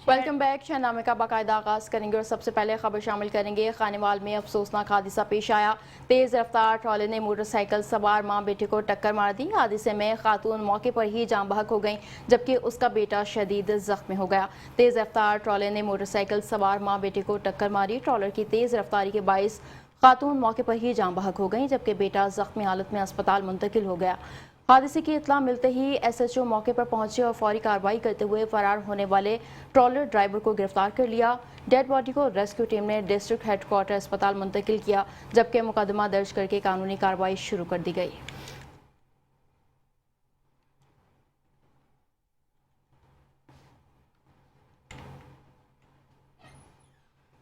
Welcome back. शहनामे का बाकायदा आगाज करेंगे और सबसे पहले खबर शामिल करेंगे। खानेवाल में अफसोसनाक हादसा पेश आया। तेज रफ्तार ट्रॉले ने मोटरसाइकिल सवार मां बेटे को टक्कर मार दी। हादसे में खातून मौके पर ही जान बहक हो गई, जबकि उसका बेटा शदीद जख्मी हो गया। तेज रफ्तार ट्रॉले ने मोटरसाइकिल सवार मां बेटे को टक्कर मारी। ट्रॉलर की तेज रफ्तारी के बाइस खातून मौके पर ही जान बहक हो गई, जबकि बेटा जख्मी हालत में अस्पताल मुंतकिल हो गया। हादसे की इत्तला मिलते ही एसएचओ मौके पर पहुंचे और फौरी कार्रवाई करते हुए फरार होने वाले ट्रॉलर ड्राइवर को गिरफ्तार कर लिया। डेड बॉडी को रेस्क्यू टीम ने डिस्ट्रिक्ट हेडक्वार्टर अस्पताल मुंतकिल किया, जबकि मुकदमा दर्ज करके कानूनी कार्रवाई शुरू कर दी गई।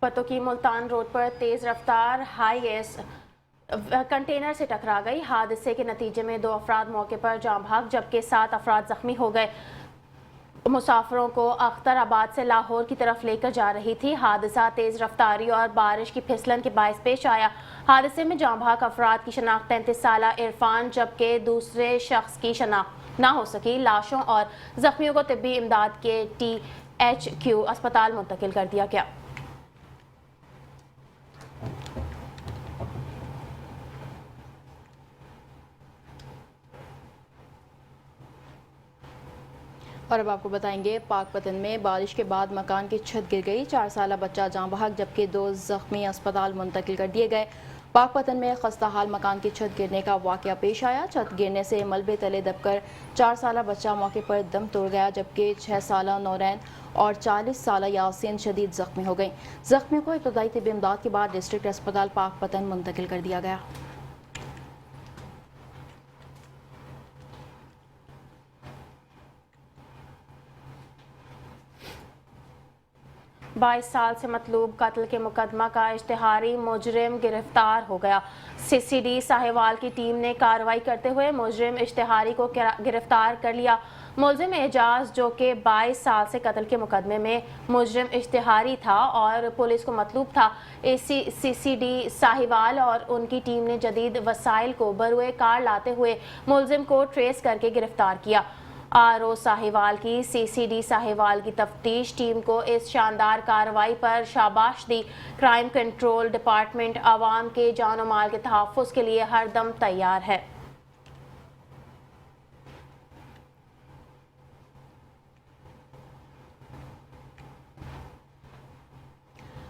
पतो की मुल्तान रोड पर तेज रफ्तार हाईएस कंटेनर से टकरा गई। हादसे के नतीजे में 2 अफराद मौके पर जान बहक, जबकि 7 अफराद जख्मी हो गए। मुसाफिरों को अख्तराबाद से लाहौर की तरफ लेकर जा रही थी। हादसा तेज रफ्तारी और बारिश की फिसलन के बायस पेश आया। हादसे में जान बहक अफराद की शनाख्त 33 साला इरफान, जबकि दूसरे शख्स की शनाख्त ना हो सकी। लाशों और जख्मियों को तिब्बी इमदाद के THQ अस्पताल मुंतकिल कर दिया गया। और अब आपको बताएंगे, पाकपतन में बारिश के बाद मकान की छत गिर गई। 4 साला बच्चा जान बहक, जबकि 2 जख्मी अस्पताल मुंतकिल कर दिए गए। पाकपतन में खस्ता हाल मकान की छत गिरने का वाकया पेश आया। छत गिरने से मलबे तले दबकर 4 साला बच्चा मौके पर दम तोड़ गया, जबकि 6 साला नौरैन और 40 साला यासीन शदीद जख्मी हो गई। जख्मियों को इब्तदाई तिब्बी इमदाद के बाद डिस्ट्रिक्ट अस्पताल पाकपतन मुंतकिल कर दिया गया। 22 साल से मतलूब कत्ल के मुकदमा का इश्तिहारी मुजरिम गिरफ्तार हो गया। CCD साहिवाल की टीम ने कार्रवाई करते हुए मुजरिम इश्तिहारी को गिरफ्तार कर लिया। मुलजिम एजाज, जो कि 22 साल से कत्ल के मुकदमे में मुजरिम इश्तिहारी था और पुलिस को मतलूब था, CCD साहिवाल और उनकी टीम ने जदीद वसाइल को बरुए कार लाते हुए मुलजिम को ट्रेस करके गिरफ्तार किया। RO साहिवाल की CCD साहिवाल की तफ्तीश टीम को इस शानदार कार्रवाई पर शाबाश दी। क्राइम कंट्रोल डिपार्टमेंट आवाम के जान और माल के तहफ़्फ़ुज़ के लिए हर दम तैयार है।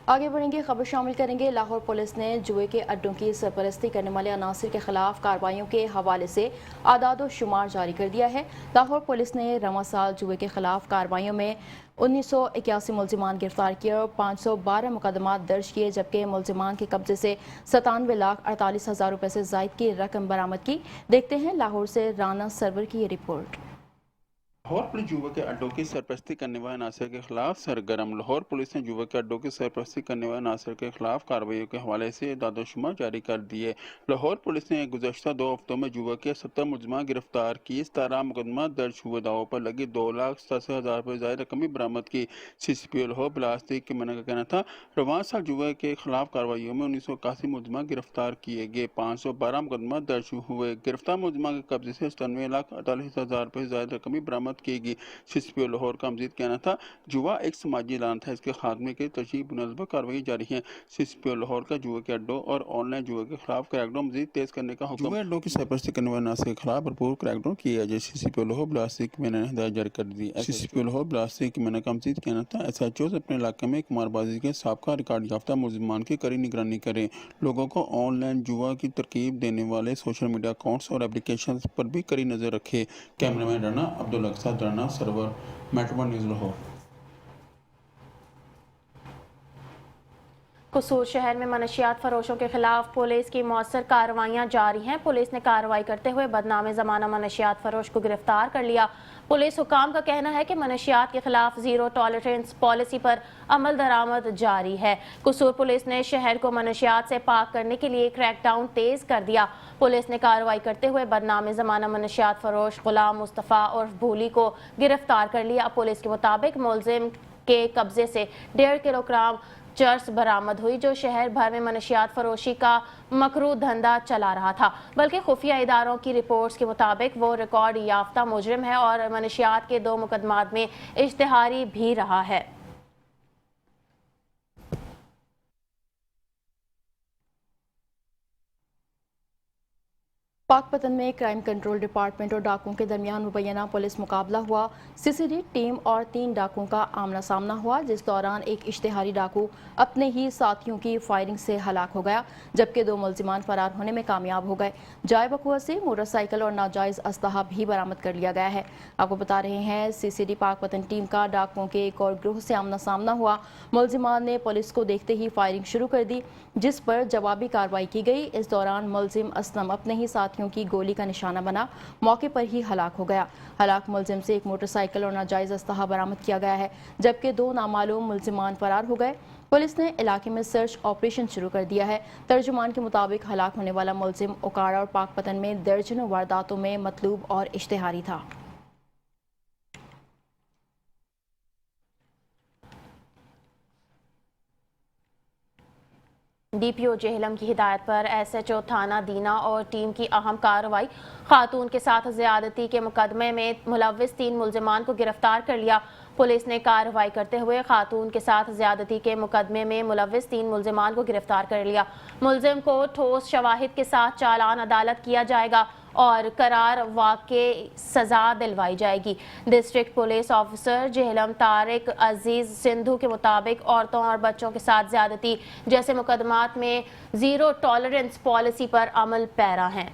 आगे बढ़ेंगे, खबर शामिल करेंगे। लाहौर पुलिस ने जुए के अड्डों की सरपरस्ती करने वाले अनासिर के खिलाफ कार्रवाइयों के हवाले से आदाद शुमार जारी कर दिया है। लाहौर पुलिस ने रवां साल जुए के खिलाफ कार्रवाइयों में 1981 मुलजिमान गिरफ्तार किए और 512 मुकदमा दर्ज किए, जबकि मुलजिमान के कब्जे से 97,48,000 रुपये से ज़ायद की रकम बरामद की। देखते हैं लाहौर से राना सरवर की ये रिपोर्ट। लाहौर पुलिस जुआ के अड्डों की सरपरस्ती करने वाले अनासर के खिलाफ सरगर्म। लाहौर पुलिस ने जुआ के अड्डों की सरपरस्ती करने वाले अनासर के खिलाफ कार्रवाइयों के हवाले से दादोशुमार जारी कर दिए। लाहौर पुलिस ने गुज़श्ता 2 हफ्तों में जुआ के 70 मुलजिमान गिरफ्तार की। 17 मुकदमा दर्ज हुए दावों पर लगी 2,87,000 रुपये ज़ायद रकम भी बरामद की। CCP लाहौर बिलासतीक के मना का कहना था, रवां साल जुआ के खिलाफ कार्रवाइयों में 1981 मुलजिमान गिरफ्तार किए गए। 512 मुकदमा दर्ज हुए। गिरफ्तार मुलजिमान के कब्जे से 97,48,000 रुपये ज़ायद रकम भी बरामद की गई। CCP लाहौर का मजीद कहना था, जुआ एक समाजी ऐलान था, इसके खात्मे के तरजीह मुनज़्ज़म कार्रवाई जारी है। CCP लाहौर का जुए के अड्डों और ऑनलाइन जुए के खिलाफ क्रैकडाउन मजीद तेज करने का हुक्म। जुए अड्डों की सरपरस्ती करने वाले अनासर के खिलाफ भरपूर क्रैकडाउन किया जाए। CCP लाहौर बिलासतीक में हिदायत जारी कर दी। CCP लाहौर बिलासतीक के मना का मजीद कहना था, SHOs अपने इलाके में कुमारबाजी के साबका रिकॉर्ड याफ्ता मुलजिमान की कड़ी निगरानी करें। लोगों को ऑनलाइन जुआ की तरकीब देने वाले सोशल मीडिया अकाउंट्स और एप्लीकेशन पर भी कड़ी नजर रखे। Cameraman Rana Abdul Rana Sarwar, metro news Lahore. Kasur शहर में मनशियात फरोशों के खिलाफ पुलिस की मौसर कार्रवाइयां जारी हैं। पुलिस ने कार्रवाई करते हुए बदनाम ज़माना मनशियात फरोश को गिरफ्तार कर लिया। पुलिस हुकाम का कहना है कि मनशियात के खिलाफ ज़ीरो टॉलरेंस पॉलिसी पर अमल दरामद जारी है। कसूर पुलिस ने शहर को मनशियात से पाक करने के लिए क्रैकडाउन तेज कर दिया। पुलिस ने कार्रवाई करते हुए बदनाम ज़माना मनशियात फरोश गुलाम मुस्तफ़ा और भूली को गिरफ्तार कर लिया। पुलिस के मुताबिक मुलजिम के कब्जे से 1.5 किलोग्राम चर्स बरामद हुई, जो शहर भर में मनशियात फरोशी का मकरू धंधा चला रहा था। बल्कि खुफिया इदारों की रिपोर्ट्स के मुताबिक वो रिकॉर्ड याफ्ता मुजरिम है और मनशियात के 2 मुकदमात में इश्तिहारी भी रहा है। पाक पतन में क्राइम कंट्रोल डिपार्टमेंट और डाकुओं के दरमियान मुबैना पुलिस मुकाबला हुआ। सीसीडी टीम और 3 डाकुओं का आमना सामना हुआ, जिस दौरान एक इश्तिहारी डाकू अपने ही साथियों की फायरिंग से हलाक हो गया, जबकि 2 मुलजिमान फरार होने में कामयाब हो गए। जाए बकुआ से मोटरसाइकिल और नाजायज असलहा भी बरामद कर लिया गया है। आपको बता रहे हैं, सीसीडी पाक पतन टीम का डाकुओं के एक और गिरोह से आमना सामना हुआ। मुलजिमान ने पुलिस को देखते ही फायरिंग शुरू कर दी, जिस पर जवाबी कार्रवाई की गई। इस दौरान मुलजिम असलम अपने ही साथियों की गोली का निशाना बना मौके पर ही हलाक हो गया। हलाक मुलजिम से एक मोटरसाइकिल और नाजायज असलहा बरामद किया गया है, जबकि 2 नामालूम मुलजिमान फरार हो गए। पुलिस ने इलाके में सर्च ऑपरेशन शुरू कर दिया है। तर्जुमान के मुताबिक हलाक होने वाला मुलजिम ओकाड़ा और पाक पतन में दर्जनों वारदातों में मतलूब और इश्तिहारी था। डीपीओ जेहलम की हिदायत पर एसएचओ थाना दीना और टीम की अहम कार्रवाई। खातून के साथ ज्यादती के मुकदमे में मुलव्विस 3 मुलजिमान को गिरफ्तार कर लिया। पुलिस ने कार्रवाई करते हुए खातून के साथ ज्यादती के मुकदमे में मुलव्विस 3 मुलजिमान को गिरफ्तार कर लिया। मुलजिम को ठोस शवाहिद के साथ चालान अदालत किया जाएगा और करार वाक़े सजा दिलवाई जाएगी। District police officer Jhelum Tariq Aziz Sindhu के मुताबिक औरतों और बच्चों के साथ ज्यादती जैसे मुकदमात में जीरो टॉलरेंस पॉलिसी पर अमल पैरा हैं।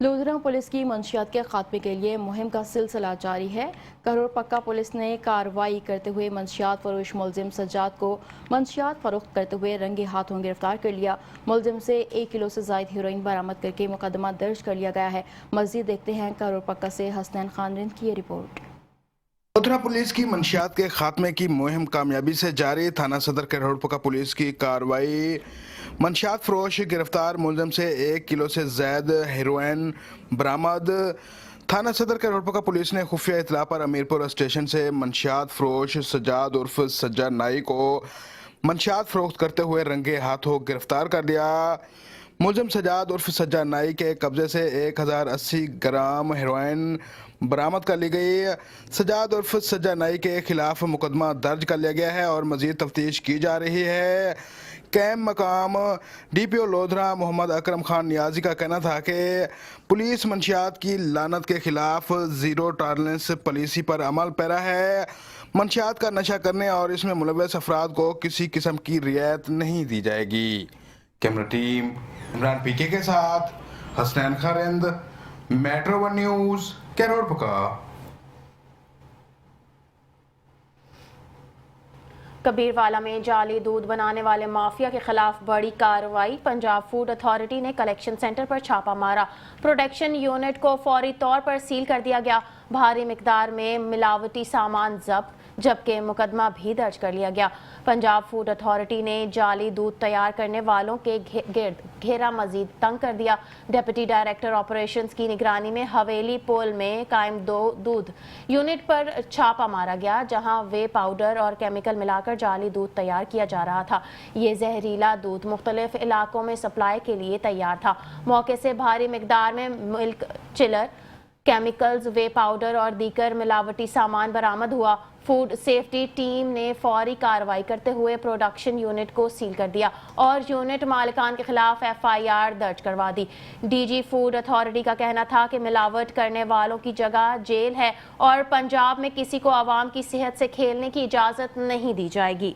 लुधियाना पुलिस की मंशियात के खात्मे के लिए मुहिम का सिलसिला जारी है। करोड़ पक्का पुलिस ने कार्रवाई करते हुए मंशियात फरोश मुलजिम सज्जाद को मंशियात फरोख्त करते हुए रंगे हाथों गिरफ्तार कर लिया। मुलजिम से 1 किलो से ज़ायद हेरोइन बरामद करके मुकदमा दर्ज कर लिया गया है। मज़ीद देखते हैं करोड़ पक्का से हसनैन खान रिंद की ये रिपोर्ट। लुधियाना पुलिस की मंशियात के खात्मे की मुहिम कामयाबी से जारी। थाना सदर करोड़पक्का पुलिस की कार्रवाई। मंशियात फरोश गिरफ्तार, मुलजिम से 1 किलो से ज़ायद हेरोइन बरामद। थाना सदर करोड़पक्का पुलिस ने खुफिया इतला पर अमीरपुर स्टेशन से मंशियात फरोश सज्जाद उर्फ सज्जा नाई को मंशियात फरोख्त करते हुए रंगे हाथों गिरफ्तार कर लिया। मुलजिम सज्जाद उर्फ सज्जा नाई के कब्जे से 1080 ग्राम हेरोइन बरामद कर ली गई। सज्जाद उर्फ सज्जा नाई के खिलाफ मुकदमा दर्ज कर लिया गया है और मजीद तफ्तीश की जा रही है। कैम मकाम डीपीओ लोधरा मोहम्मद अकरम खान नियाजी का कहना था कि पुलिस मंशियात की लानत के खिलाफ जीरो टॉलरेंस पॉलिसी पर अमल पैरा है। मंशियात का नशा करने और इसमें मुलव्वस अफराद को किसी किस्म की रियायत नहीं दी जाएगी। कैमरा टीम इमरान पीके के साथ हसनैन खारिंद, मेट्रो 1 न्यूज़, करोड़पक्का। कबीरवाला में जाली दूध बनाने वाले माफिया के खिलाफ बड़ी कार्रवाई। पंजाब फूड अथॉरिटी ने कलेक्शन सेंटर पर छापा मारा। प्रोडक्शन यूनिट को फौरी तौर पर सील कर दिया गया। भारी मिकदार में मिलावटी सामान जब्त, जबकि मुकदमा भी दर्ज कर लिया गया। पंजाब फूड अथॉरिटी ने जाली दूध तैयार करने वालों के गिर्द घेरा मजीद तंग कर दिया। डिप्टी डायरेक्टर ऑपरेशंस की निगरानी में हवेली पुल में कायम 2 दूध यूनिट पर छापा मारा गया, जहां वे पाउडर और केमिकल मिलाकर जाली दूध तैयार किया जा रहा था। ये जहरीला दूध मुख्तलिफ इलाकों में सप्लाई के लिए तैयार था। मौके से भारी मिकदार में मिल्क चिलर, केमिकल्स, वे पाउडर और दीगर मिलावटी सामान बरामद हुआ। फूड सेफ्टी टीम ने फौरी कार्रवाई करते हुए प्रोडक्शन यूनिट को सील कर दिया और यूनिट मालिकान के खिलाफ FIR दर्ज करवा दी। DG फूड अथॉरिटी का कहना था कि मिलावट करने वालों की जगह जेल है और पंजाब में किसी को आवाम की सेहत से खेलने की इजाज़त नहीं दी जाएगी।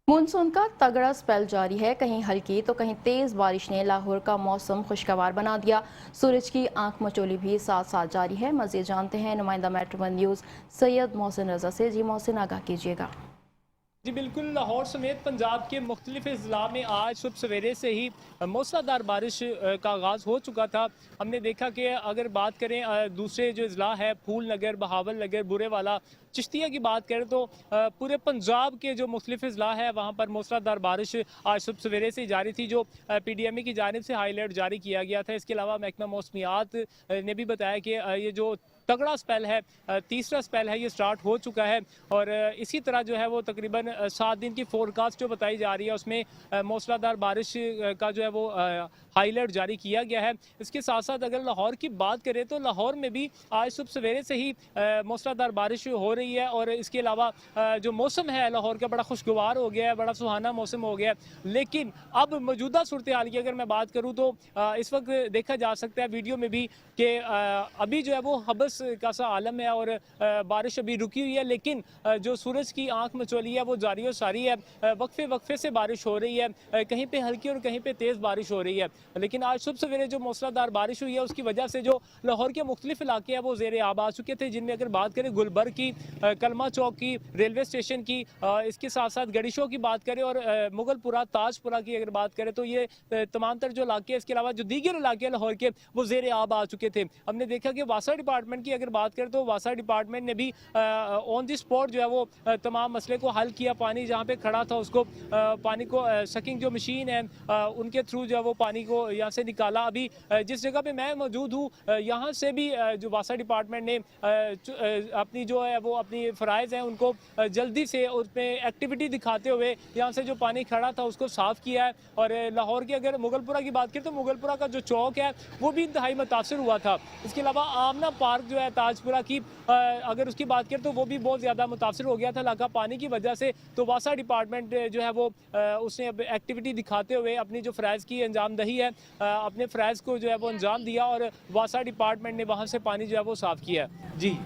मानसून का तगड़ा स्पेल जारी है। कहीं हल्की तो कहीं तेज बारिश ने लाहौर का मौसम खुशगवार बना दिया। सूरज की आंख मचोली भी साथ साथ जारी है। मज़ीद जानते हैं नुमाइंदा मेट्रो 1 न्यूज़ सैयद मोहसिन रजा से। जी मोहसिन, आगाह कीजिएगा। जी बिल्कुल, लाहौर समेत पंजाब के मुख्तलिफ अजला में आज सुबह सवेरे से ही मूसलाधार बारिश का आगाज़ हो चुका था। हमने देखा कि अगर बात करें दूसरे जो अजला है, फूल नगर, बहावल नगर, बुरेवाला, चिश्तिया की बात करें तो पूरे पंजाब के जो मुख्तलिफ अजला है वहाँ पर मूसलाधार बारिश आज सुबह सवेरे से जारी थी, जो PDMA की जानिब से हाई अलर्ट जारी किया गया था। इसके अलावा महकमा मौसमियात ने भी बताया कि ये जो तगड़ा स्पेल है, तीसरा स्पेल है ये स्टार्ट हो चुका है। और इसी तरह जो है वो तकरीबन 7 दिन की फोरकास्ट जो बताई जा रही है उसमें मूसलाधार बारिश का जो है वो हाई अलर्ट जारी किया गया है। इसके साथ साथ अगर लाहौर की बात करें तो लाहौर में भी आज सुबह सवेरे से ही मूसलाधार बारिश हो रही है। और इसके अलावा जो मौसम है लाहौर का बड़ा खुशगवार हो गया है, बड़ा सुहाना मौसम हो गया है। लेकिन अब मौजूदा सूरत हाल की अगर मैं बात करूँ तो इस वक्त देखा जा सकता है वीडियो में भी कि अभी जो है वो हबस का सा आलम है और बारिश अभी रुकी हुई है, लेकिन जो सूरज की आंख मचोली है वो जारी और सारी है। वक्फे वक्फे से बारिश हो रही है, कहीं पे हल्की और कहीं पे तेज़ बारिश हो रही है। लेकिन आज सुबह सवेरे जो मूसलाधार बारिश हुई है उसकी वजह से जो लाहौर के मुख्तलिफ इलाके हैं वो ज़ेर आब आ चुके थे, जिनमें अगर बात करें गुलबर्ग की, कलमा चौक की, रेलवे स्टेशन की, इसके साथ साथ गड़ीशो की बात करें और मुगलपुरा ताजपुरा की अगर बात करें तो ये तमाम तर जो इलाके हैं, इसके अलावा जो दीगर इलाके हैं लाहौर के वो ज़ेर आब आ चुके थे। हमने देखा कि वासा डिपार्टमेंट की अगर बात करें तो वासा डिपार्टमेंट ने भी ऑन दी स्पॉट जो है वो तमाम मसले को हल किया। पानी जहाँ पे खड़ा था उसको पानी को सकिंग जो मशीन है उनके थ्रू जो है वो पानी को यहाँ से निकाला। अभी जिस जगह पे मैं मौजूद हूँ यहाँ से भी जो वासा डिपार्टमेंट ने अपनी जो है वो अपनी फ़राइज़ हैं उनको जल्दी से उसमें एक्टिविटी दिखाते हुए यहाँ से जो पानी खड़ा था उसको साफ़ किया है। और लाहौर की अगर मुगलपुरा की बात करें तो मुगलपुरा का जो चौक है वो भी इंतहाई मुतासर हुआ था। इसके अलावा आमना पार्क जो है ताजपुरा की अगर उसकी बात करें तो वो भी बहुत ज़्यादा मुतासर हो गया था इलाका पानी की वजह से। तो वासा डिपार्टमेंट जो है वो उसने एक्टिविटी दिखाते हुए अपनी जो फ़राइज़ की अंजाम दही है अपने फ़राइज़ को जो है वो अंजाम दिया और वासा डिपार्टमेंट ने वहाँ से पानी जो है वो साफ़ किया है। जी।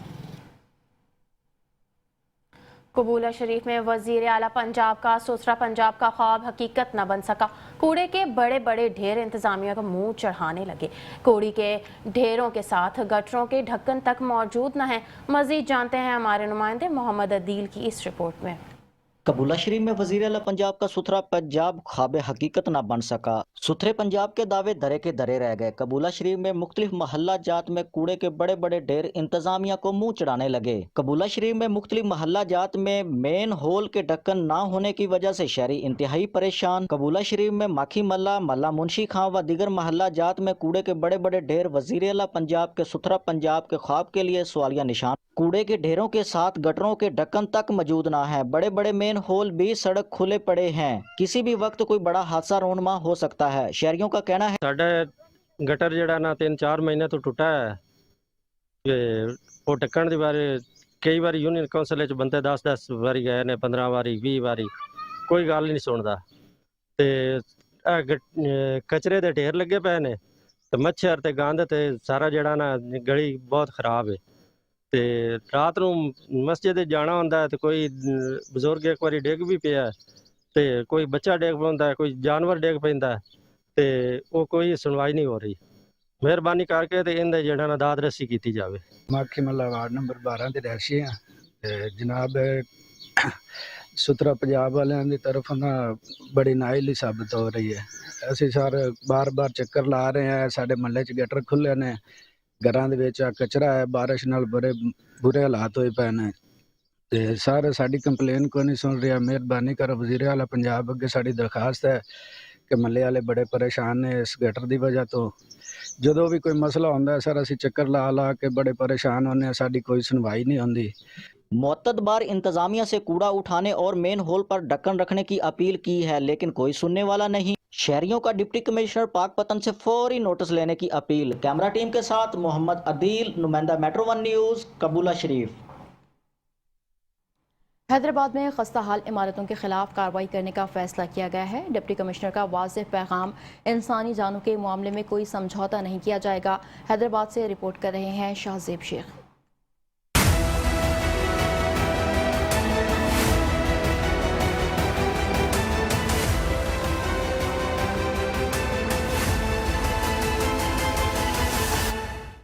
कबूला शरीफ में वजीर आला पंजाब का सुथरा पंजाब का ख्वाब हकीकत न बन सका। कूड़े के बड़े बड़े ढेर इंतजामिया का मुंह चढ़ाने लगे। कूड़े के ढेरों के साथ गटरों के ढक्कन तक मौजूद न है। मजीद जानते हैं हमारे नुमाइंदे मोहम्मद अदील की इस रिपोर्ट में। कबूला शरीफ में वजीर आला पंजाब का सुथरा पंजाब ख्वाब हकीकत न बन सका। सुथरे पंजाब के दावे धरे के धरे रह गए। कबूला शरीफ में मुख्तलिफ महल्ला जात में कूड़े के बड़े बड़े ढेर इंतजामिया को मुंह चढ़ाने लगे। कबूला शरीफ में मुख्तलिफ महल्ला जात में मेन होल के ढक्कन ना होने की वजह से शहरी इंतहाई परेशान। कबूला शरीफ में माखी मल्ला, मल्ला मुंशी खां व दीगर महल्ला जात में कूड़े के बड़े बड़े ढेर वजीर आला पंजाब के सुथरा पंजाब के ख्वाब के लिए सवालिया निशान। कूड़े के ढेरों के साथ गटरों के ढक्कन तक मौजूद ना है। बड़े बड़े मेन होल भी सड़क खुले पड़े हैं। किसी भी वक्त कोई बड़ा हादसा रोनमा हो सकता है। शहरियों का कहना है साडा गटर जड़ा ना 3-4 महीने तो टुटा है। ये वो ढक्कन दी बारे कई बार यूनियन काउंसिल च बंदे 10-10 बारी गए ने, 15 बारी 20 बारी, कोई गल नहीं सुनदा। ते कचरे दे ढेर लगे पे ने ते मच्छर ते गंद ते सारा जड़ा ना गली बहुत खराब है। ते रात नूं मस्जिद जाना होंदा है ते कोई बजुर्ग एक बारी डिग भी पिया ते कोई बच्चा डिग पैंदा है, कोई जानवर डिग पैंदा है ते वो कोई सुनवाई नहीं हो रही। मेहरबानी करके ते इनदे जेड़ा ना दाद रसी कीती जावे। माखी मल्ला वार्ड नंबर 12 ਦੇ ਰਹਿਸ਼ੀ ਆ ਤੇ ਜਨਾਬ ਸੁਤਰਾ ਪੰਜਾਬ ਵਾਲਿਆਂ ਦੀ ਤਰਫ ਨਾ ਬੜੀ ਨਾਇਲੀ ਸਾਬਤ ਹੋ ਰਹੀ ਹੈ। ਅਸੀਂ ਸਰ ਬਾਰ-ਬਾਰ ਚੱਕਰ ਲਾ ਰਹੇ ਹਾਂ। ਸਾਡੇ ਮਹੱਲੇ 'ਚ ਗਟਰ ਖੁੱਲੇ ਨੇ, ਘਰਾਂ ਦੇ ਵਿੱਚ ਕਚਰਾ ਹੈ, ਬਾਰਿਸ਼ ਨਾਲ ਬੜੇ ਬੁਰੇ ਹਾਲਾਤ ਹੋਏ ਪਏ ਨੇ ਤੇ ਸਰ ਸਾਡੀ ਕੰਪਲੇਨ ਕੋਈ ਨਹੀਂ ਸੁਣ ਰਿਹਾ। ਮਿਹਰਬਾਨੀ ਕਰੋ ਵਜ਼ੀਰ ਆਲਾ ਪੰਜਾਬ ਅੱਗੇ ਸਾਡੀ ਦਰਖਾਸਤ ਹੈ ਕਿ ਮਹੱਲੇ ਵਾਲੇ ਬੜੇ ਪਰੇਸ਼ਾਨ ਨੇ ਇਸ ਗਟਰ ਦੀ ਵਜ੍ਹਾ ਤੋਂ। ਜਦੋਂ ਵੀ ਕੋਈ ਮਸਲਾ ਹੁੰਦਾ ਸਰ ਅਸੀਂ ਚੱਕਰ ਲਾ ਕੇ ਬੜੇ ਪਰੇਸ਼ਾਨ ਹੁੰਦੇ ਹਾਂ, ਸਾਡੀ ਕੋਈ सुनवाई नहीं होती। मुअत्तद बार इंतजामिया से कूड़ा उठाने और मेन होल पर ढक्कन रखने की अपील की है, लेकिन कोई सुनने वाला नहीं। शहरियों का डिप्टी कमिश्नर पाकपतन से फौरी नोटिस लेने की अपील। कैमरा टीम के साथ मोहम्मद अदील, नुमाइंदा मेट्रो 1 न्यूज़, कबूला शरीफ। हैदराबाद में खस्ता हाल इमारतों के खिलाफ कार्रवाई करने का फैसला किया गया है। डिप्टी कमिश्नर का वाज़ेह पैगाम, इंसानी जानों के मामले में कोई समझौता नहीं किया जाएगा। हैदराबाद से रिपोर्ट कर रहे हैं शाहजेब शेख।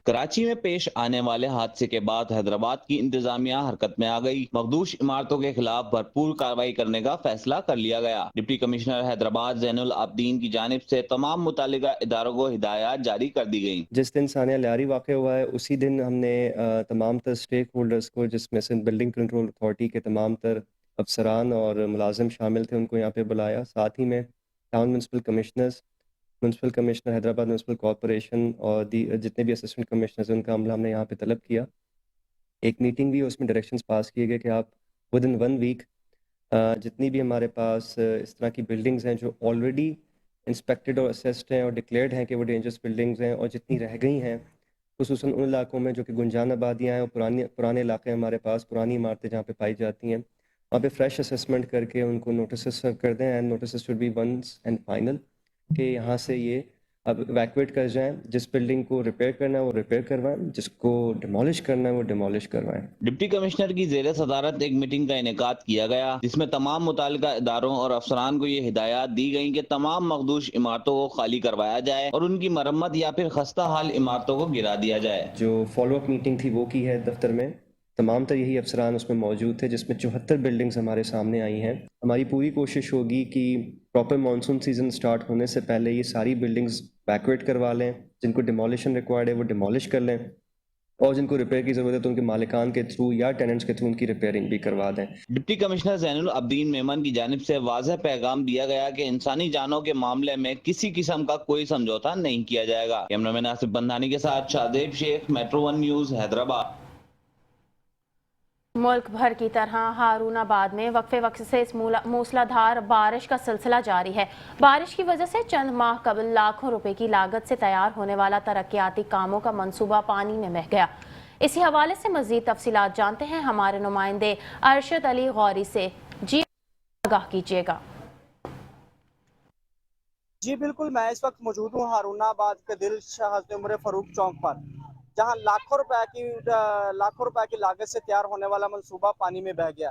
कराची में पेश आने वाले हादसे के बाद हैदराबाद की इंतजामिया हरकत में आ गई। मखदूश इमारतों के खिलाफ भरपूर कार्रवाई करने का फैसला कर लिया गया। डिप्टी कमिश्नर हैदराबाद ज़ैनुल आबदीन की जानिब से तमाम मुतालिका इदारों को हिदायत जारी कर दी गई। जिस दिन सानिया लियारी वाक़ हुआ है उसी दिन हमने तमाम तर स्टेक होल्डर्स को, जिसमें से बिल्डिंग कंट्रोल अथॉरिटी के तमाम तर अफसरान और मुलाजिम शामिल थे, उनको यहाँ पे बुलाया। साथ ही में town municipal commissioners, municipal commissioner Hyderabad municipal corporation और जितने भी असिस्टेंट कमिश्नर्स उनका अमला हमने यहाँ पे तलब किया ایک میٹنگ بھی اس میں ڈائریکشنز پاس کیے گئے کہ آپ ود ان 1 ویک جتنی بھی ہمارے پاس اس طرح کی بلڈنگز ہیں جو آلریڈی انسپیکٹڈ اور اسیسڈ ہیں اور ڈکلیئرڈ ہیں کہ وہ ڈینجرس بلڈنگز ہیں، اور جتنی رہ گئی ہیں خصوصاً ان علاقوں میں جو کہ گنجان آبادیاں ہیں اور پرانے علاقے ہمارے پاس، پرانی عمارتیں جہاں پہ پائی جاتی ہیں، وہاں پہ فریش اسیسمنٹ کر کے ان کو نوٹسز سرو کر دیں، and notices should be once and final کہ یہاں سے یہ اب ایویکویٹ کر جائیں، جس بلڈنگ کو ریپیئر کرنا ہے وہ ریپیئر کروائیں، جس کو ڈیمولش کرنا ہے وہ ڈیمولش کروائیں۔ ڈپٹی کمشنر کی زیر صدارت ایک میٹنگ کا انعقاد کیا گیا جس میں تمام متعلقہ اداروں اور افسران کو یہ ہدایات دی گئیں کہ تمام مخدوش عمارتوں کو خالی کروایا جائے اور ان کی مرمت یا پھر خستہ حال عمارتوں کو گرا دیا جائے۔ جو فالو اپ میٹنگ تھی وہ کی ہے دفتر میں، تمام تر یہی افسران اس میں موجود تھے، جس میں 74 بلڈنگز ہمارے سامنے آئی ہیں۔ ہماری پوری کوشش ہوگی کہ پراپر مانسون سیزن سٹارٹ ہونے سے پہلے یہ ساری بلڈنگز ایویکویٹ کروا لیں، جن کو ڈیمولیشن ریکوائرڈ ہے وہ ڈیمولش کر لیں، اور جن کو ریپیئر کی ضرورت ہے تو ان کے مالکان کے تھرو یا ٹیننٹس کے تھرو ان کی ریپیئرنگ بھی کروا دیں۔ ڈپٹی کمشنر زین العابدین میمن کی جانب سے واضح پیغام دیا گیا کہ انسانی جانوں کے معاملے میں کسی قسم کا کوئی سمجھوتا نہیں کیا جائے گا۔ کیمرہ مین آصف بندھانی کے ساتھ شادیب شیخ، میٹرو 1 نیوز، حیدرآباد۔ ملک بھر کی طرح ہارون آباد میں وقفے سے موسلا دھار بارش کا سلسلہ جاری ہے۔ بارش کی وجہ سے چند ماہ قبل لاکھوں روپے کی لاگت سے تیار ہونے والا ترقیاتی کاموں کا منصوبہ پانی میں بہہ گیا۔ اسی حوالے سے مزید تفصیلات جانتے ہیں ہمارے نمائندے ارشد علی غوری سے۔ جی آگاہ کیجیے گا۔ جی بالکل، میں اس وقت موجود ہوں ہارون آباد کے دل شاہ حضرت عمر فاروق چوک پر، جہاں لاکھوں روپے کی لاگت سے تیار ہونے والا منصوبہ پانی میں بہہ گیا۔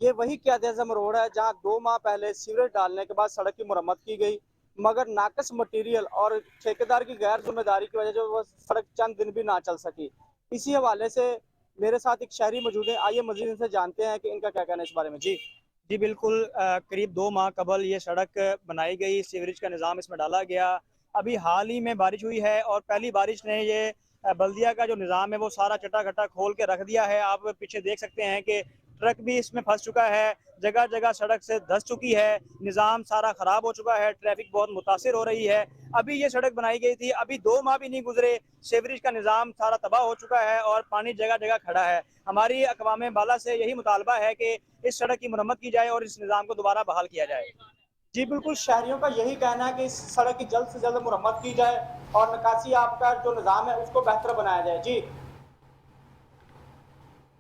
یہ وہی قائد اعظم روڈ ہے جہاں 2 ماہ پہلے سیوریج ڈالنے کے بعد سڑک کی مرمت کی گئی، مگر ناقص مٹیریل اور ٹھیکیدار کی غیر ذمہ داری کی وجہ سے وہ سڑک چند دن بھی نہ چل سکی۔ اسی حوالے سے میرے ساتھ ایک شہری موجود ہے، آئیے مزید ان سے جانتے ہیں کہ ان کا کیا کہنا ہے اس بارے میں۔ جی بالکل، قریب 2 ماہ قبل یہ سڑک بنائی گئی، سیوریج کا نظام اس میں ڈالا گیا۔ ابھی حال ہی میں بارش ہوئی ہے اور پہلی بارش نے یہ بلدیہ کا جو نظام ہے وہ سارا چٹا کھٹا کھول کے رکھ دیا ہے۔ آپ پیچھے دیکھ سکتے ہیں کہ ٹرک بھی اس میں پھنس چکا ہے، جگہ جگہ سڑک سے دھس چکی ہے، نظام سارا خراب ہو چکا ہے، ٹریفک بہت متاثر ہو رہی ہے۔ ابھی یہ سڑک بنائی گئی تھی، ابھی 2 ماہ بھی نہیں گزرے، سیوریج کا نظام سارا تباہ ہو چکا ہے اور پانی جگہ جگہ کھڑا ہے۔ ہماری اقوام بالا سے یہی مطالبہ ہے کہ اس سڑک کی مرمت کی جائے اور اس نظام کو دوبارہ بحال کیا جائے۔ جی بالکل، شہریوں کا یہی کہنا ہے کہ اس سڑک کی جلد سے جلد مرمت کی جائے اور نکاسی آب کا جو نظام ہے اس کو بہتر بنایا جائے۔ جی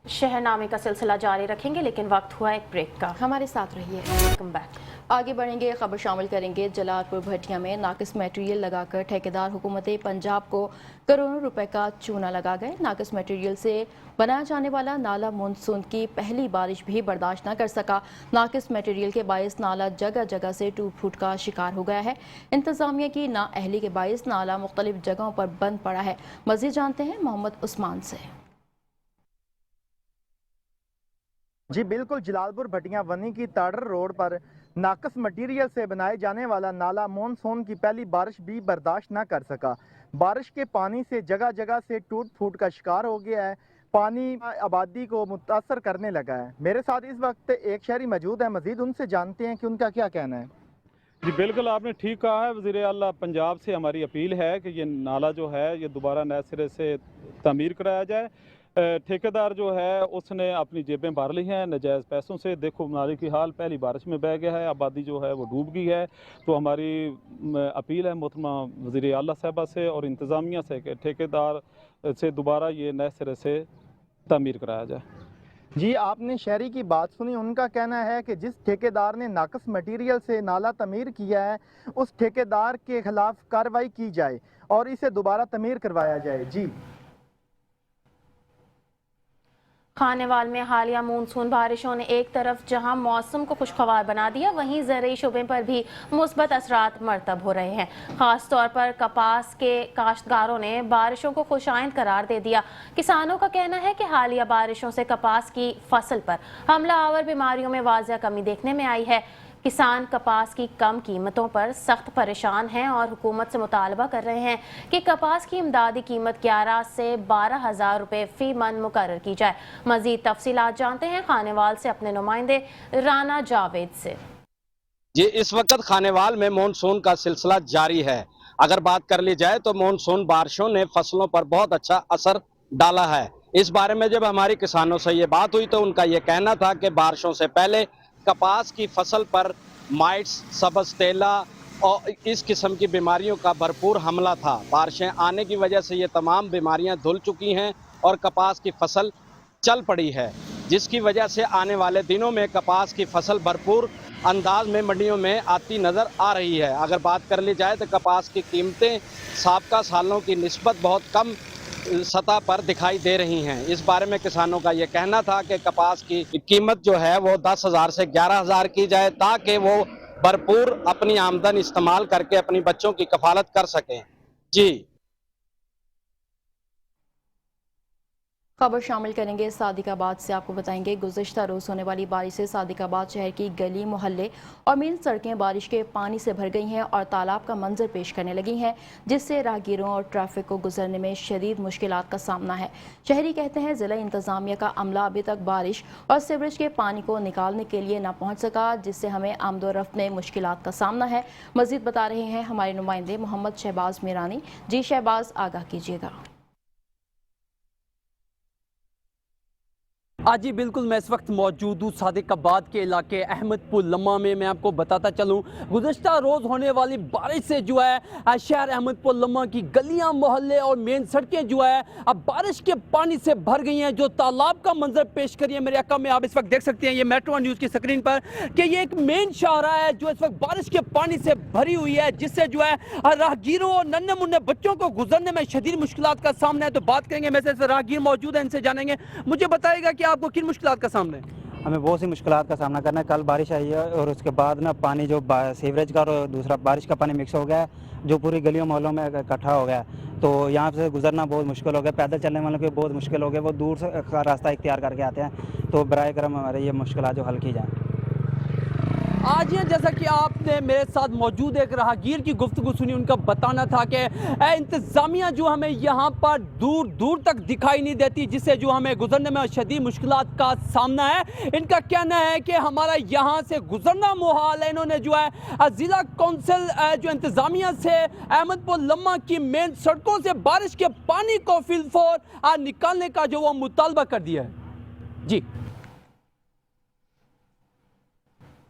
شہرنامے کا سلسلہ جاری رکھیں گے، لیکن وقت ہوا ایک بریک کا۔ ہمارے ساتھ رہیے۔ Welcome back. آگے بڑھیں گے، خبر شامل کریں گے جلال پور بھٹیا میں ناقص میٹیریل لگا کر ٹھیکیدار حکومت پنجاب کو کروڑوں روپے کا چونا لگا گئے۔ ناقص میٹیریل سے بنایا جانے والا نالا مونسون کی پہلی بارش بھی برداشت نہ کر سکا۔ ناقص میٹیریل کے باعث نالا جگہ جگہ سے ٹوٹ پھوٹ کا شکار ہو گیا ہے۔ انتظامیہ کی نااہلی کے باعث نالا مختلف جگہوں پر بند پڑا ہے۔ مزید جانتے ہیں محمد عثمان سے۔ جی بالکل، جلال پور بھٹیاں ونی کی تاڑر روڈ پر ناقص مٹیریل سے بنائے جانے والا نالا مونسون کی پہلی بارش بھی برداشت نہ کر سکا۔ بارش کے پانی سے جگہ جگہ سے ٹوٹ پھوٹ کا شکار ہو گیا ہے، پانی آبادی کو متاثر کرنے لگا ہے۔ میرے ساتھ اس وقت ایک شہری موجود ہے، مزید ان سے جانتے ہیں کہ ان کا کیا کہنا ہے۔ جی بالکل، آپ نے ٹھیک کہا ہے۔ وزیر اعلیٰ پنجاب سے ہماری اپیل ہے کہ یہ نالا جو ہے یہ دوبارہ نئے سرے سے تعمیر کرایا جائے۔ ٹھیکیدار جو ہے اس نے اپنی جیبیں بھر لی ہیں ناجائز پیسوں سے۔ دیکھو نالے کی حال پہلی بارش میں بہہ گیا ہے، آبادی جو ہے وہ ڈوب گئی ہے۔ تو ہماری اپیل ہے محترمہ وزیر اعلیٰ صاحبہ سے اور انتظامیہ سے کہ ٹھیکیدار سے دوبارہ یہ نئے سرے سے تعمیر کرایا جائے۔ جی آپ نے شہری کی بات سنی، ان کا کہنا ہے کہ جس ٹھیکیدار نے ناقص مٹیریل سے نالا تعمیر کیا ہے اس ٹھیکیدار کے خلاف کارروائی کی جائے اور اسے دوبارہ تعمیر کروایا جائے۔ جی خانیوال میں حالیہ مونسون بارشوں نے ایک طرف جہاں موسم کو خوشگوار بنا دیا، وہیں زرعی شعبے پر بھی مثبت اثرات مرتب ہو رہے ہیں۔ خاص طور پر کپاس کے کاشتکاروں نے بارشوں کو خوش آئند قرار دے دیا۔ کسانوں کا کہنا ہے کہ حالیہ بارشوں سے کپاس کی فصل پر حملہ آور بیماریوں میں واضح کمی دیکھنے میں آئی ہے۔ کسان کپاس کی کم قیمتوں پر سخت پریشان ہیں اور حکومت سے مطالبہ کر رہے ہیں کہ کپاس کی امدادی قیمت 11 سے 12,000 روپے فی من مقرر کی جائے۔ مزید تفصیلات جانتے ہیں خانیوال سے اپنے نمائندے رانا جاوید سے۔ جی اس وقت خانیوال میں مونسون کا سلسلہ جاری ہے۔ اگر بات کر لی جائے تو مونسون بارشوں نے فصلوں پر بہت اچھا اثر ڈالا ہے۔ इस बारे में जब हमारी किसानों से ये बात हुई तो उनका ये कहना था कि बारिशों से पहले कपास की फसल पर माइट्स, सब्ज तेला और इस किस्म की बीमारियों का भरपूर हमला था। बारिशें आने की वजह से ये तमाम बीमारियां धुल चुकी हैं और कपास की फसल चल पड़ी है, जिसकी वजह से आने वाले दिनों में कपास की फसल भरपूर अंदाज में मंडियों में आती नज़र आ रही है। अगर बात कर ली जाए तो कपास की कीमतें साबका सालों की निस्बत बहुत कम सतह पर दिखाई दे रही हैं। इस बारे में किसानों का ये कहना था कि कपास की कीमत जो है वो 10,000 से 11,000 की जाए ताकि वो भरपूर अपनी आमदन इस्तेमाल करके अपनी बच्चों की कफालत कर सकें। जी खबर शामिल करेंगे सादिकाबाद से। आपको बताएंगे गुज़िश्ता रोज़ होने वाली बारिश से सादिकाबाद शहर की गली मोहल्ले और मेन सड़कें बारिश के पानी से भर गई हैं और तालाब का मंजर पेश करने लगी हैं, जिससे राहगीरों और ट्रैफिक को गुजरने में शदीद मुश्किलात का सामना है। शहरी कहते हैं ज़िला इंतज़ामिया का अमला अभी तक बारिश और सीवरेज के पानी को निकालने के लिए न पहुँच सका, जिससे हमें आमदोरफ्त में मुश्किलात का सामना है। मज़ीद बता रहे हैं हमारे नुमाइंदे मोहम्मद शहबाज मीरानी। जी शहबाज, आगाह कीजिएगा। आज जी बिल्कुल मैं इस वक्त मौजूद हूँ सादिकाबाद के इलाके अहमदपुर लम्मा में। मैं आपको बताता चलूँ गुज़श्ता रोज़ होने वाली बारिश से जो है शहर अहमदपुर लम्मा की गलियाँ, मोहल्ले और मेन सड़कें जो है अब बारिश के पानी से भर गई हैं, जो तालाब का मंजर पेश करिए मेरे अक्का में आप इस वक्त देख सकते हैं ये मेट्रो न्यूज़ की स्क्रीन पर कि ये एक मेन शाहरा है जो इस वक्त बारिश के पानी से भरी हुई है, जिससे जो है राहगीरों और नन्हे मुन्ने बच्चों को गुजरने में शदीद मुश्किलात का सामना है। तो बात करेंगे, मेरे से राहगीर मौजूद है, इनसे जानेंगे। मुझे बताएगा कि आपको किन मुश्किलात का सामना है? हमें बहुत सी मुश्किलात का सामना करना है। कल बारिश आई है और उसके बाद ना पानी जो सीवरेज का और दूसरा बारिश का पानी मिक्स हो गया है, जो पूरी गलियों मोहल्लों में इकट्ठा हो गया है। तो यहाँ से गुजरना बहुत मुश्किल हो गया। पैदल चलने वालों के बहुत मुश्किल हो गया, वो दूर से का रास्ता इख्तियार करके आते हैं। तो बराए करम हमारे ये मुश्किलात जो हल की जाए। आज ये जैसा कि आपने मेरे साथ मौजूद एक राहगीर की गुफ्तगू सुनी, उनका बताना था कि इंतज़ामिया जो हमें यहाँ पर दूर दूर तक दिखाई नहीं देती, जिससे जो हमें गुजरने में शदीद मुश्किलात का सामना है। इनका कहना है कि हमारा यहाँ से गुजरना मुहाल है। इन्होंने जो है ज़िला कौंसिल जो इंतज़ामिया से अहमदपुर लम्मा की मेन सड़कों से बारिश के पानी को फिलफौर निकालने का जो वो मुतालबा कर दिया है। जी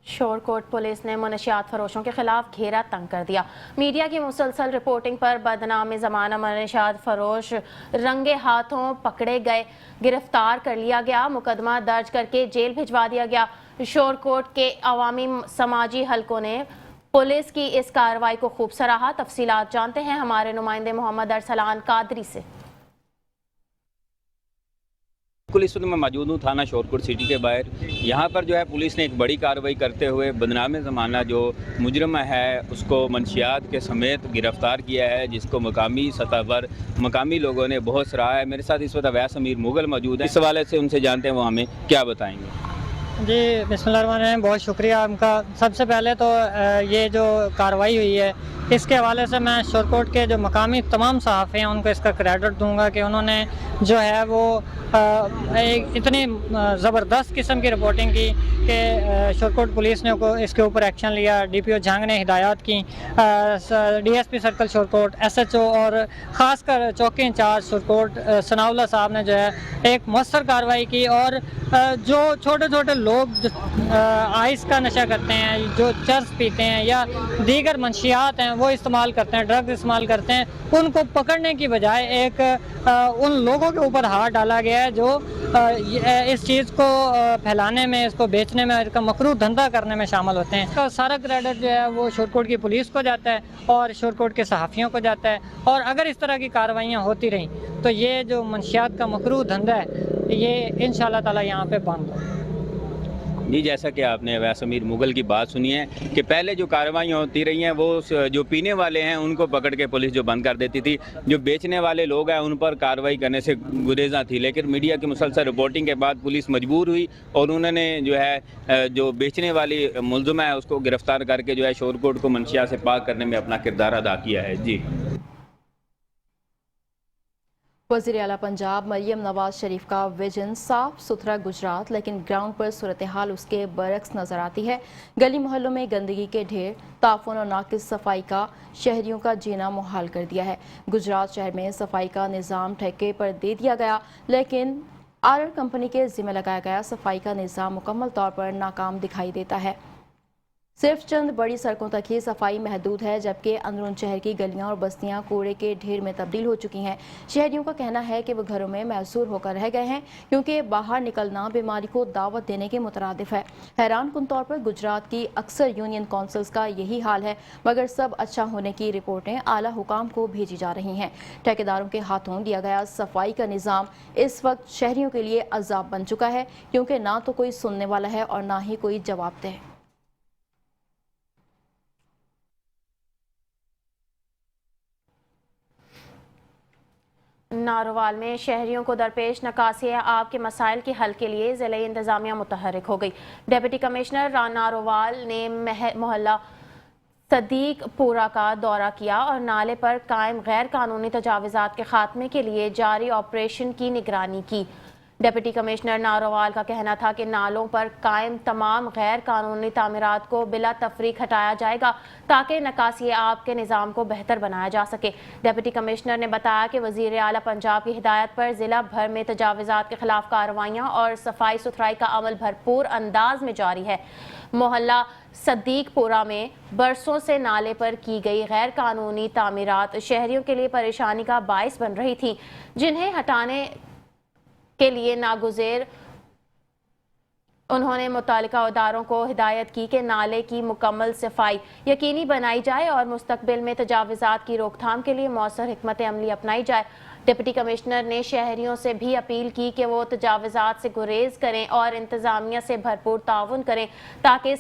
शोरकोट पुलिस ने मनशियात फरोशों के खिलाफ घेरा तंग कर दिया। मीडिया की मुसलसल रिपोर्टिंग पर बदनाम ज़माना मनशियात फरोश रंगे हाथों पकड़े गए, गिरफ्तार कर लिया गया, मुकदमा दर्ज करके जेल भिजवा दिया गया। शोरकोट के अवामी समाजी हलकों ने पुलिस की इस कार्रवाई को खूब सराहा। तफसीलात जानते हैं हमारे नुमाइंदे मोहम्मद अरसलान कादरी से। इस वक्त मैं मौजूद हूँ थाना शोरकोट सिटी के बाहर। यहाँ पर जो है पुलिस ने एक बड़ी कार्रवाई करते हुए बदनाम ज़माना जो मुजरम है उसको मंशियात के समेत गिरफ़्तार किया है, जिसको मकामी सतह पर मकामी लोगों ने बहुत सराहा है। मेरे साथ इस वक्त अवैस अमीर मुगल मौजूद है, इस हवाले से उनसे जानते हैं वो हमें क्या बताएँगे। जी बिस्मिल्लाहिर्रहमानिर्रहीम, बहुत शुक्रिया उनका। सबसे पहले तो ये जो कार्रवाई हुई है इसके हवाले से मैं शोरकोट के जो मकामी तमाम सहाफ़ी हैं उनको इसका क्रेडिट दूंगा कि उन्होंने जो है वो एक इतनी ज़बरदस्त किस्म की रिपोर्टिंग की कि शोरकोट पुलिस ने इसके ऊपर एक्शन लिया। DPO झांग ने हिदायत की, DSP सर्कल शोरकोट, SHO और ख़ासकर चौकी इंचार्ज शोरकोट सनाउल्लाह साहब ने जो है एक मौसर कार्रवाई की। और जो छोटे छोटे लोग आइस का नशा करते हैं, जो चर्स पीते हैं या दीगर मंशियात हैं वो इस्तेमाल करते हैं, ड्रग्स इस्तेमाल करते हैं, उनको पकड़ने की बजाय एक उन लोगों के ऊपर हाथ डाला गया है जो इस चीज़ को फैलाने में, इसको बेचने में, इसका मकरूह धंधा करने में शामिल होते हैं। तो सारा क्रेडिट जो है वो शोरकोट की पुलिस को जाता है और शोरकोट के सहाफ़ियों को जाता है। और अगर इस तरह की कार्रवाइयाँ होती रहीं तो ये जो मंशियात का मकरूह धंधा है ये इंशाअल्लाह ताला यहाँ पे बंद हो। जी, जैसा कि आपने अवैस अमीर मुगल की बात सुनी है कि पहले जो कार्रवाइयाँ होती रही हैं वो जो पीने वाले हैं उनको पकड़ के पुलिस जो बंद कर देती थी, जो बेचने वाले लोग हैं उन पर कार्रवाई करने से गुरेज़ा थी। लेकिन मीडिया की मुसलसल रिपोर्टिंग के बाद पुलिस मजबूर हुई और उन्होंने जो है जो बेचने वाली मुलज़िमा है उसको गिरफ़्तार करके जो है शोरकोट को मंशिया से पाक करने में अपना किरदार अदा किया है। जी वज़ीर आला पंजाब मरियम नवाज शरीफ का विजन साफ सुथरा गुजरात, लेकिन ग्राउंड पर सूरत हाल उसके बरक्स नजर आती है। गली मोहल्लों में गंदगी के ढेर, ताफुन और नाकिस सफाई का शहरियों का जीना मुहाल कर दिया है। गुजरात शहर में सफाई का निज़ाम ठेके पर दे दिया गया, लेकिन आरआर कंपनी के जिम्मे लगाया गया सफाई का निज़ाम मुकम्मल तौर पर नाकाम दिखाई देता है। सिर्फ चंद बड़ी सड़कों तक ही सफाई महदूद है, जबकि अंदरून शहर की गलियां और बस्तियां कूड़े के ढेर में तब्दील हो चुकी हैं। शहरियों का कहना है कि वो घरों में महसूर होकर रह गए हैं, क्योंकि बाहर निकलना बीमारी को दावत देने के मुतरादिफ है। हैरान कुन तौर पर गुजरात की अक्सर यूनियन काउंसिल्स का यही हाल है, मगर सब अच्छा होने की रिपोर्टें आला हुकाम को भेजी जा रही हैं। ठेकेदारों के हाथों दिया गया सफाई का निज़ाम इस वक्त शहरियों के लिए अजाब बन चुका है, क्योंकि ना तो कोई सुनने वाला है और ना ही कोई जवाबदेह। नारोवाल में शहरियों को दरपेश निकासी आब के मसाइल के हल के लिए ज़िले इंतज़ामिया मुतहरिक हो गई। डिप्टी कमिश्नर नारोवाल ने मोहल्ला सदीकपुरा का दौरा किया और नाले पर कायम गैर कानूनी तजावुज़ात के खात्मे के लिए जारी ऑपरेशन की निगरानी की। डिप्टी कमिश्नर नारोवाल का कहना था कि नालों पर कायम तमाम गैर कानूनी तामीरात को बिला तफरीक हटाया जाएगा, ताकि निकासी आब के निज़ाम को बेहतर बनाया जा सके। डिप्टी कमिश्नर ने बताया कि वज़ीर आला पंजाब की हिदायत पर ज़िला भर में तजावुज़ात के खिलाफ कार्रवाइयाँ और सफाई सुथराई का अमल भरपूर अंदाज में जारी है। मोहल्ला सदीकपुरा में बरसों से नाले पर की गई गैर कानूनी तामीरात शहरियों के लिए परेशानी का बाइस बन रही थी, जिन्हें हटाने के लिए नागुज़ेर उन्होंने मुतालिका इदारों को हिदायत की कि नाले की मुकम्मल सफाई यकीनी बनाई जाए और मुस्तकबिल में तजावुज़ात की रोकथाम के लिए मौसर हिकमत अमली अपनाई जाए। डिप्टी कमिश्नर ने शहरियों से भी अपील की कि वो तजावुज़ात से गुरेज करें और इंतज़ामिया से भरपूर ताउन करें, ताकि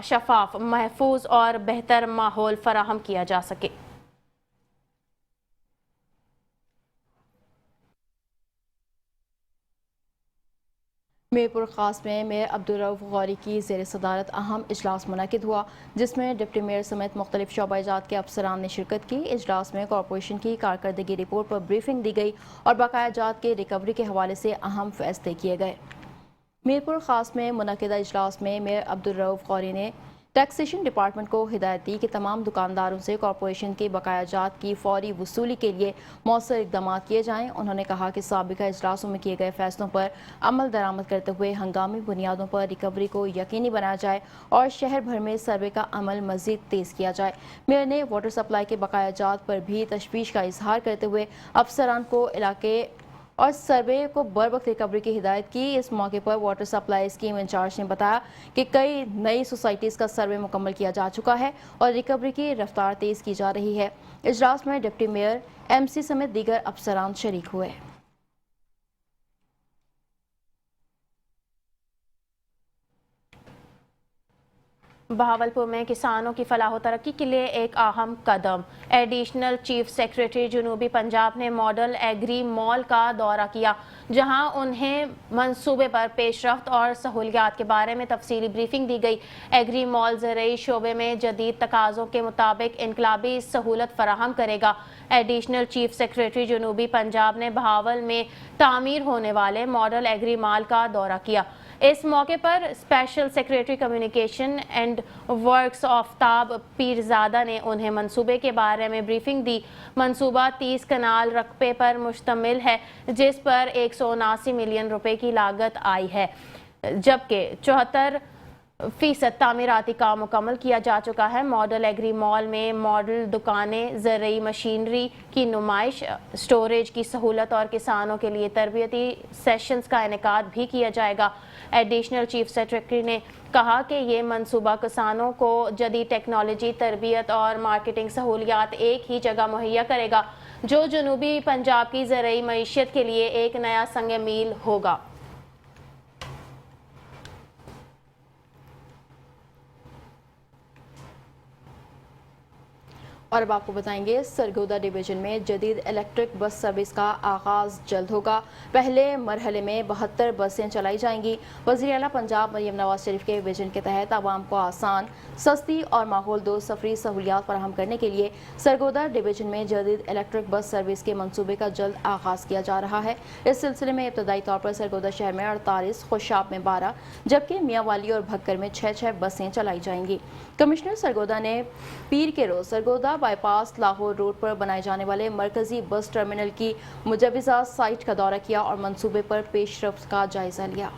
शफाफ, महफूज और बेहतर माहौल फराहम किया जा सके। मीरपुर खास में मेयर अब्दुर्रऊफ गौरी की ज़ेर सदारत अहम इजलास मुनक़िद हुआ, जिसमें डिप्टी मेयर समेत मुख्तलिफ शोबाजात के अफसरान ने शिरकत की। इजलास में कॉरपोरेशन की कारकर्दगी रिपोर्ट पर ब्रीफिंग दी गई और बकायाजात के रिकवरी के हवाले से अहम फैसले किए गए। मीरपुर खास में मुनक़िदा इजलास में मेयर अब्दुर्रऊफ गौरी ने टैक्सेशन डिपार्टमेंट को हिदायत दी कि तमाम दुकानदारों से कॉरपोरेशन की बकायाजात की फौरी वसूली के लिए मौसर इक़दाम किए जाएँ। उन्होंने कहा कि साबिका इजलासों में किए गए फैसलों पर अमल दरामद करते हुए हंगामी बुनियादों पर रिकवरी को यकीनी बनाया जाए और शहर भर में सर्वे का अमल मज़ीद तेज़ किया जाए। मेयर ने वाटर सप्लाई के बकायाजात पर भी तशवीश का इजहार करते हुए अफसरान को इलाके और सर्वे को बर वक्त रिकवरी की हिदायत की। इस मौके पर वाटर सप्लाई स्कीम इंचार्ज ने बताया कि कई नई सोसाइटीज़ का सर्वे मुकम्मल किया जा चुका है और रिकवरी की रफ्तार तेज़ की जा रही है। इजलास में डिप्टी मेयर, MC समेत दीगर अफसरान शरीक हुए। बहावलपुर में किसानों की फलाह तरक्की के लिए एक अहम कदम। एडिशनल चीफ सेक्रेटरी जनूबी पंजाब ने मॉडल एग्री मॉल का दौरा किया, जहां उन्हें मंसूबे पर पेशरफ्त और सहूलियात के बारे में तफसीली ब्रीफिंग दी गई। एग्री मॉल ज़रूरी शोबे में जदीद तकाज़ों के मुताबिक इनकलाबी सहूलत फराहम करेगा। एडिशनल चीफ सेक्रेटरी जनूबी पंजाब ने बहावल में तामीर होने वाले मॉडल एग्री मॉल का दौरा किया। इस मौके पर special secretary communication and works Aftab Pirzada ने उन्हें मंसूबे के बारे में ब्रीफिंग दी। मंसूबा 30 कनाल रकबे पर मुश्तमिल है, जिस पर 179 मिलियन रुपए की लागत आई है, जबकि 74% तामीराती काम मुकम्मल किया जा चुका है। मॉडल एग्री मॉल में मॉडल दुकानें, ज़रूरी मशीनरी की नुमाइश, स्टोरेज की सहूलत और किसानों के लिए तरबियती सेशंस का इनेकाद भी किया जाएगा। एडिशनल चीफ सेक्रेटरी ने कहा कि ये मंसूबा किसानों को जदीद टेक्नोलॉजी, तरबियत और मार्केटिंग सहूलियात एक ही जगह मुहैया करेगा, जो जनूबी पंजाब की ज़रूरी मईशत के लिए एक नया संग मील होगा। और अब आपको बताएंगे सरगोदा डिवीजन में जदीद इलेक्ट्रिक बस सर्विस का आगाज़ जल्द होगा। पहले मरहले में 72 बसें चलाई जाएंगी। वज़ीर आला पंजाब मरियम नवाज शरीफ के विजन के तहत आवाम को आसान, सस्ती और माहौल दो सफरी सहूलियात फराहम करने के लिए सरगोदा डिवीजन में जदीद इलेक्ट्रिक बस सर्विस के मनसूबे का जल्द आगाज़ किया जा रहा है। इस सिलसिले में इब्तदाई तौर पर सरगोदा शहर में 48, खुशाब में 12 जबकि मियाँ वाली और भक्कर में 6 बसें चलाई जाएंगी। कमिश्नर सरगोदा ने पीर के रोज़ सरगोदा बाईपास लाहौर रोड पर बनाए जाने वाले मरकजी बस टर्मिनल की मुजवज़ा साइट का दौरा किया और मंसूबे पर पेशरफ्त का जायजा लिया।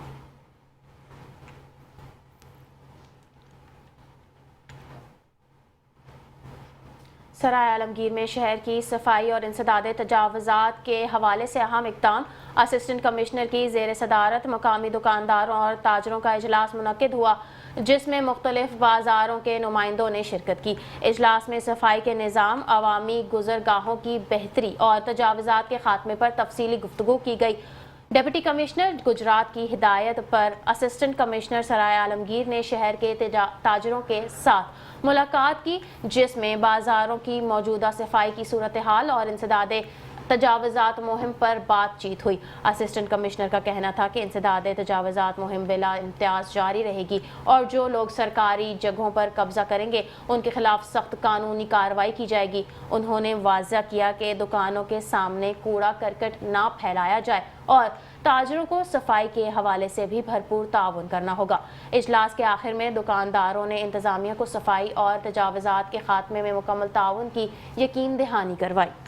सराय आलमगीर में शहर की सफाई और इंसदाद तजावज़ात के हवाले से अहम इक़दाम। असिस्टेंट कमिश्नर की ज़ेर सदारत मकामी दुकानदारों और ताजरों का इजलास मुनक्किद हुआ, जिसमें मुख्तलिफ बाज़ारों के नुमाइंदों ने शिरकत की। इजलास में सफाई के निज़ाम, अवामी गुज़रगाहों की बेहतरी और तजावज़ात के खात्मे पर तफसीली गुफ्तगू की गई। डिप्टी कमिश्नर गुजरात की हिदायत पर असिस्टेंट कमिश्नर सराय आलमगीर ने शहर के ताजरों के साथ मुलाकात की, जिसमें बाज़ारों की मौजूदा सफाई की सूरत हाल और इंसदाद तजावज़ात मुहिम पर बातचीत हुई। असिस्टेंट कमिश्नर का कहना था कि इंसदाद तजावज़ात मुहिम बिला इम्तियाज़ जारी रहेगी और जो लोग सरकारी जगहों पर कब्जा करेंगे उनके खिलाफ सख्त कानूनी कार्रवाई की जाएगी। उन्होंने वाज़ा किया कि दुकानों के सामने कूड़ा करकट ना फैलाया जाए और ताजरों को सफाई के हवाले से भी भरपूर ताउन करना होगा। इजलास के आखिर में दुकानदारों ने इंतज़ामिया को सफाई और तजावज़ात के खात्मे में मुकम्मल ताउन की यकीन दहानी करवाई।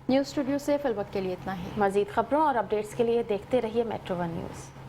न्यूज़ स्टूडियो से फिल वक्त के लिए इतना ही। मज़ीद खबरों और अपडेट्स के लिए देखते रहिए मेट्रो 1 न्यूज़।